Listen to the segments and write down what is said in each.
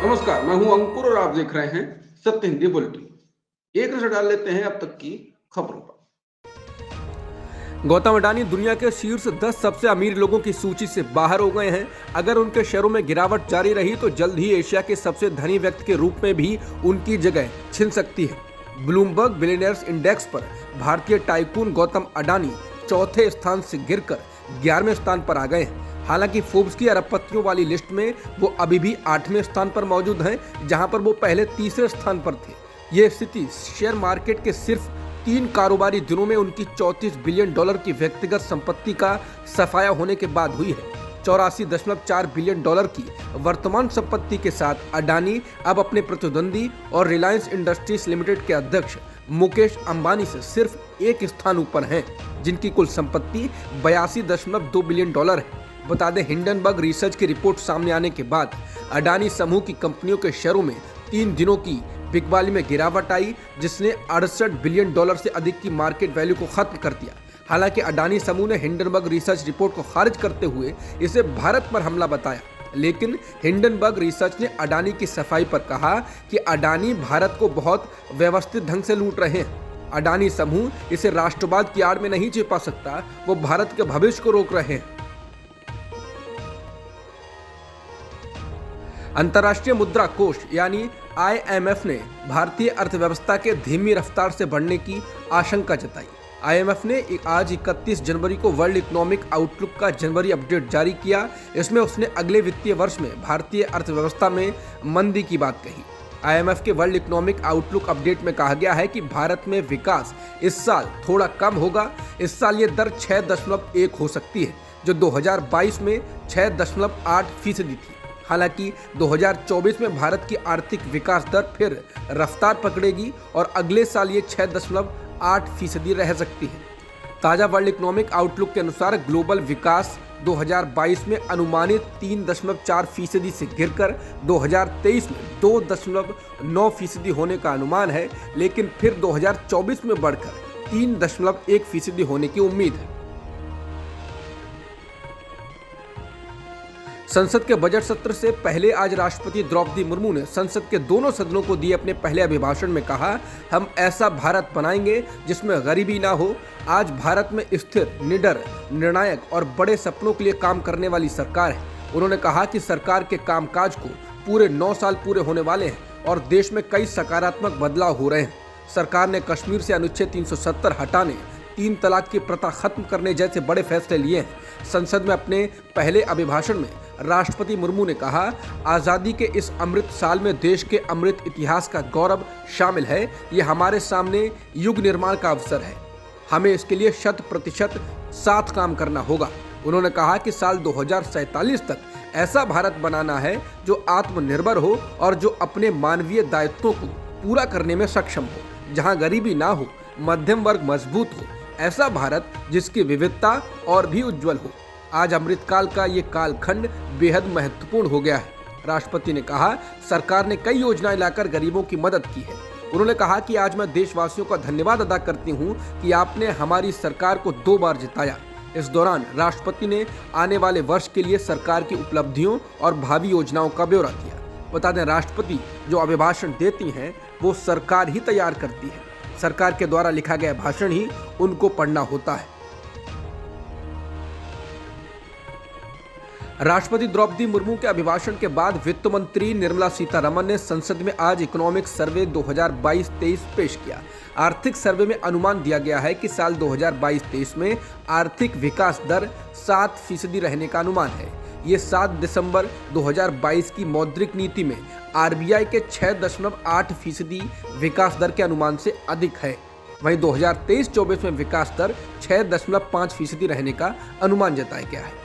नमस्कार, मैं हूं अंकुर और आप देख रहे हैं सत्य हिंदी बुलेटिन। एक नजर डाल लेते हैं अब तक की खबरों पर। गौतम अडानी दुनिया के शीर्ष 10 सबसे अमीर लोगों की सूची से बाहर हो गए हैं। अगर उनके शेयरों में गिरावट जारी रही तो जल्द ही एशिया के सबसे धनी व्यक्ति के रूप में भी उनकी जगह छिन सकती है। ब्लूमबर्ग बिलियनियर्स इंडेक्स पर भारतीय टाइकून गौतम अडानी चौथे स्थान से गिरकर 11वें स्थान पर आ गए हैं। हालांकि फोर्ब्स की अरबपतियों वाली लिस्ट में वो अभी भी 8वें स्थान पर मौजूद हैं, जहां पर वो पहले तीसरे स्थान पर थे। ये स्थिति शेयर मार्केट के सिर्फ 3 कारोबारी दिनों में उनकी $34 बिलियन की व्यक्तिगत संपत्ति का सफाया होने के बाद हुई है। 84.4 बिलियन की वर्तमान संपत्ति के साथ अडानी अब अपने प्रतिद्वंदी और रिलायंस इंडस्ट्रीज लिमिटेड के अध्यक्ष मुकेश अंबानी से सिर्फ एक स्थान ऊपर हैं, जिनकी कुल संपत्ति $82.2 बिलियन है। बता दें, हिंडनबर्ग रिसर्च की रिपोर्ट सामने आने के बाद अडानी समूह की कंपनियों के शेयरों में 3 दिनों की बिकवाली में गिरावट आई, जिसने $68 बिलियन से अधिक की मार्केट वैल्यू को खत्म कर दिया। हालांकि अडानी समूह ने हिंडनबर्ग रिसर्च रिपोर्ट को खारिज करते हुए इसे भारत पर हमला बताया, लेकिन हिंडनबर्ग रिसर्च ने अडानी की सफाई पर कहा कि अडानी भारत को बहुत व्यवस्थित ढंग से लूट रहे हैं। अडानी समूह इसे राष्ट्रवाद की आड़ में नहीं छिपा सकता, वो भारत के भविष्य को रोक रहे हैं। अंतर्राष्ट्रीय मुद्रा कोष यानी IMF ने भारतीय अर्थव्यवस्था के धीमी रफ्तार से बढ़ने की आशंका जताई। IMF ने आज 31 जनवरी को वर्ल्ड इकोनॉमिक आउटलुक का जनवरी अपडेट जारी किया। इसमें उसने अगले वित्तीय वर्ष में भारतीय अर्थव्यवस्था में मंदी की बात कही। IMF के वर्ल्ड इकोनॉमिक आउटलुक अपडेट में कहा गया है कि भारत में विकास इस साल थोड़ा कम होगा। इस साल ये दर 6.1 हो सकती है, जो 2022 में 6.8% थी। हालांकि 2024 में भारत की आर्थिक विकास दर फिर रफ्तार पकड़ेगी और अगले साल ये 6.8% रह सकती है। ताज़ा वर्ल्ड इकोनॉमिक आउटलुक के अनुसार ग्लोबल विकास 2022 में अनुमानित 3.4% से गिरकर 2023 में 2.9% होने का अनुमान है, लेकिन फिर 2024 में बढ़कर 3.1% होने की उम्मीद है। संसद के बजट सत्र से पहले आज राष्ट्रपति द्रौपदी मुर्मू ने संसद के दोनों सदनों को दिए अपने पहले अभिभाषण में कहा, हम ऐसा भारत बनाएंगे जिसमें गरीबी ना हो। आज भारत में स्थिर, निडर, निर्णायक और बड़े सपनों के लिए काम करने वाली सरकार है। उन्होंने कहा कि सरकार के कामकाज को पूरे 9 साल पूरे होने वाले हैं और देश में कई सकारात्मक बदलाव हो रहे हैं। सरकार ने कश्मीर से अनुच्छेद 370 हटाने, 3 तलाक की प्रथा खत्म करने जैसे बड़े फैसले लिए हैं। संसद में अपने पहले अभिभाषण में राष्ट्रपति मुर्मू ने कहा, आज़ादी के इस अमृत साल में देश के अमृत इतिहास का गौरव शामिल है। ये हमारे सामने युग निर्माण का अवसर है। हमें इसके लिए 100% साथ काम करना होगा। उन्होंने कहा कि साल 2047 तक ऐसा भारत बनाना है जो आत्मनिर्भर हो और जो अपने मानवीय दायित्वों को पूरा करने में सक्षम हो, जहां गरीबी ना हो, मध्यम वर्ग मजबूत हो, ऐसा भारत जिसकी विविधता और भी उज्जवल हो। आज अमृतकाल का ये कालखंड बेहद महत्वपूर्ण हो गया है। राष्ट्रपति ने कहा, सरकार ने कई योजनाएं लाकर गरीबों की मदद की है। उन्होंने कहा कि आज मैं देशवासियों का धन्यवाद अदा करती हूं कि आपने हमारी सरकार को 2 बार जिताया। इस दौरान राष्ट्रपति ने आने वाले वर्ष के लिए सरकार की उपलब्धियों और भावी योजनाओं का ब्यौरा दिया। बता दें, राष्ट्रपति जो अभिभाषण देती हैं वो सरकार ही तैयार करती है। सरकार के द्वारा लिखा गया भाषण ही उनको पढ़ना होता है। राष्ट्रपति द्रौपदी मुर्मू के अभिभाषण के बाद वित्त मंत्री निर्मला सीतारमण ने संसद में आज इकोनॉमिक सर्वे 2022-23 पेश किया। आर्थिक सर्वे में अनुमान दिया गया है कि साल 2022-23 में आर्थिक विकास दर 7% रहने का अनुमान है। ये 7 दिसंबर 2022 की मौद्रिक नीति में RBI के 6.8% विकास दर के अनुमान से अधिक है। वहीं 2023-24 में विकास दर 6.5% रहने का अनुमान जताया गया है।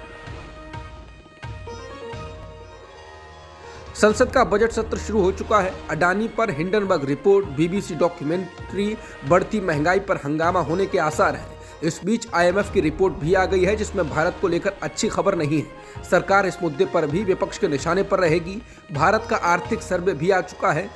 संसद का बजट सत्र शुरू हो चुका है। अडानी पर हिंडनबर्ग रिपोर्ट, BBC डॉक्यूमेंट्री, बढ़ती महंगाई पर हंगामा होने के आसार हैं। इस बीच IMF की रिपोर्ट भी आ गई है, जिसमें भारत को लेकर अच्छी खबर नहीं है। सरकार इस मुद्दे पर भी विपक्ष के निशाने पर रहेगी। भारत का आर्थिक सर्वे भी आ चुका है।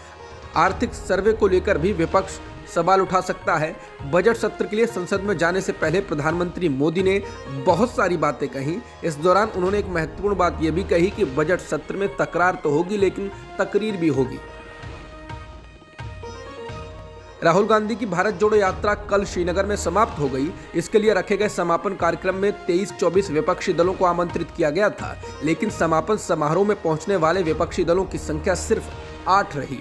आर्थिक सर्वे को लेकर भी विपक्ष सवाल उठा सकता है। बजट सत्र के लिए संसद में जाने से पहले प्रधानमंत्री मोदी ने बहुत सारी बातें कही। इस दौरान उन्होंने एक महत्वपूर्ण बात यह भी कही कि बजट सत्र में तकरार तो होगी लेकिन तकरीर भी होगी। राहुल गांधी की भारत जोड़ो यात्रा कल श्रीनगर में समाप्त हो गई। इसके लिए रखे गए समापन कार्यक्रम में 23-24 विपक्षी दलों को आमंत्रित किया गया था, लेकिन समापन समारोह में पहुंचने वाले विपक्षी दलों की संख्या सिर्फ 8 रही।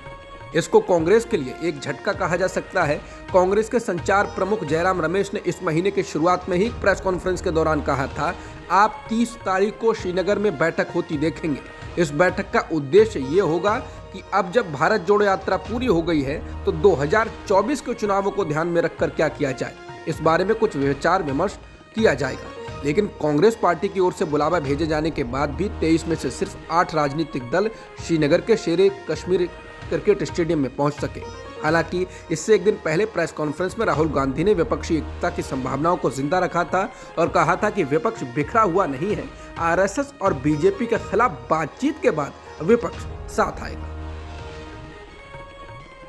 इसको कांग्रेस के लिए एक झटका कहा जा सकता है। कांग्रेस के संचार प्रमुख जयराम रमेश ने इस महीने की शुरुआत में ही प्रेस कॉन्फ्रेंस के दौरान कहा था, आप 30 तारीख को श्रीनगर में बैठक होती देखेंगे। इस बैठक का उद्देश्य ये होगा कि अब जब भारत जोड़ो यात्रा पूरी हो गई है तो 2024 के चुनावों को ध्यान में रखकर क्या किया जाए, इस बारे में कुछ विचार विमर्श किया जाएगा। लेकिन कांग्रेस पार्टी की ओर से बुलावा भेजे जाने के बाद भी 23 में से सिर्फ 8 राजनीतिक दल श्रीनगर के शेरे कश्मीर क्रिकेट स्टेडियम में पहुंच सके। हालांकि इससे एक दिन पहले प्रेस कॉन्फ्रेंस में राहुल गांधी ने विपक्षी एकता की संभावनाओं को जिंदा रखा था और कहा था कि विपक्ष बिखरा हुआ नहीं है, आरएसएस और बीजेपी के खिलाफ बातचीत के बाद विपक्ष साथ आएगा।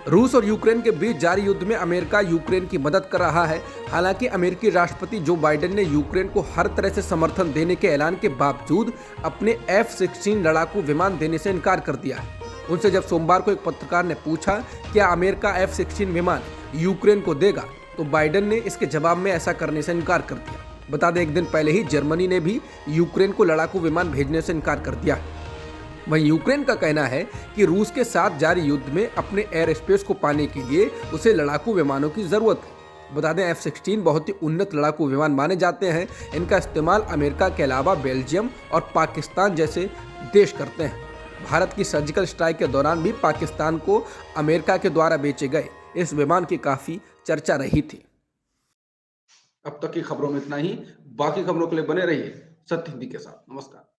रूस और यूक्रेन के बीच जारी युद्ध में अमेरिका यूक्रेन की मदद कर रहा है। हालांकि अमेरिकी राष्ट्रपति जो बाइडेन ने यूक्रेन को हर तरह से समर्थन देने के ऐलान के बावजूद अपने F-16 लड़ाकू विमान देने से इनकार कर दिया है। उनसे जब सोमवार को एक पत्रकार ने पूछा क्या अमेरिका F-16 विमान यूक्रेन को देगा, तो बाइडेन ने इसके जवाब में ऐसा करने से इनकार कर दिया। बता दें, एक दिन पहले ही जर्मनी ने भी यूक्रेन को लड़ाकू विमान भेजने से इनकार कर दिया है। वहीं यूक्रेन का कहना है कि रूस के साथ जारी युद्ध में अपने एयर स्पेस को पाने के लिए उसे लड़ाकू विमानों की जरूरत है। बता दें, F-16 बहुत ही उन्नत लड़ाकू विमान माने जाते हैं। इनका इस्तेमाल अमेरिका के अलावा बेल्जियम और पाकिस्तान जैसे देश करते हैं। भारत की सर्जिकल स्ट्राइक के दौरान भी पाकिस्तान को अमेरिका के द्वारा बेचे गए इस विमान की काफी चर्चा रही थी। अब तक की खबरों में इतना ही। बाकी खबरों के लिए बने रहिए सत्य हिंदी के साथ। नमस्कार।